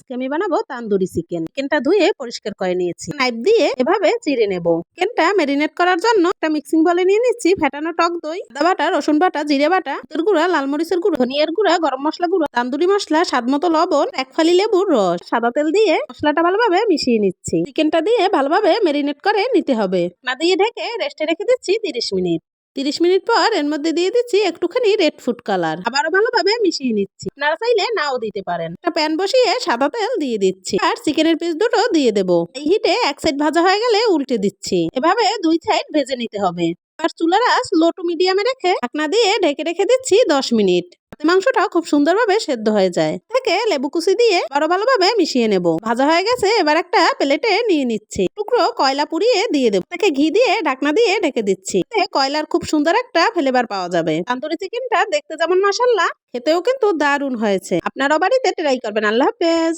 আজকে আমি বানাবো তান্দুরি চিকেন। চিকেনটা ধুয়ে পরিষ্কার করে নিয়েছি। নাইফ দিয়ে এভাবে চিড়ে নেব। চিকেনটা ম্যারিনেট করার জন্য একটা মিক্সিং বলে নিয়ে নিচ্ছি ফেটানো টক দই, আদা বাটা, রসুন বাটা, জিরে বাটা, হলুদের গুঁড়া, লাল মরিচের গুঁড়ো, ধনিয়ার গুঁড়া, গরম মশলা গুঁড়ো, তান্দুরি মশলা, স্বাদ মতো লবণ, এক ফালি লেবুর রস, সাদা তেল দিয়ে মশলাটা ভালোভাবে মিশিয়ে নিচ্ছি। চিকেনটা দিয়ে ভালোভাবে ম্যারিনেট করে নিতে হবে। না দিয়ে ঢেকে রেস্টে রেখে দিচ্ছি 30 মিনিট। 30 মিনিট পর এর মধ্যে দিয়ে দিচ্ছি একটুখানি রেড ফুড কালার। আবারও ভালোভাবে মিশিয়ে নিচ্ছি। আপনারা চাইলে নাও দিতে পারেন। একটা প্যান বসিয়ে সাদা তেল দিয়ে দিচ্ছি আর চিকেনের পিস দুটো দিয়ে দেবো। এই হিটে এক সাইড ভাজা হয়ে গেলে উল্টে দিচ্ছি। এভাবে দুই সাইড ভেজে নিতে হবে। আর চুলার আঁচ লো টু মিডিয়ামে রেখে ঢাকনা দিয়ে ঢেকে রেখে দিচ্ছি 10 মিনিট। মাংসটা খুব সুন্দরভাবে সেদ্ধ হয়ে যায়। থেকে লেবু কুচি দিয়ে আরো ভালোভাবে মিশিয়ে নেব। ভাজা হয়ে গেছে, এবার একটা প্লেটে নিয়ে নিচ্ছি। টুকরো কয়লা পুড়িয়ে দিয়ে দেবো। তাকে ঘি দিয়ে ঢাকনা দিয়ে ঢেকে দিচ্ছি। কয়লার খুব সুন্দর একটা ফ্লেভার পাওয়া যাবে। তান্দুরি চিকেনটা দেখতে যেমন মাশাআল্লাহ, খেতেও কিন্তু দারুণ হয়েছে। আপনারাও বাড়িতে ট্রাই করবেন। আল্লাহ হাফেজ।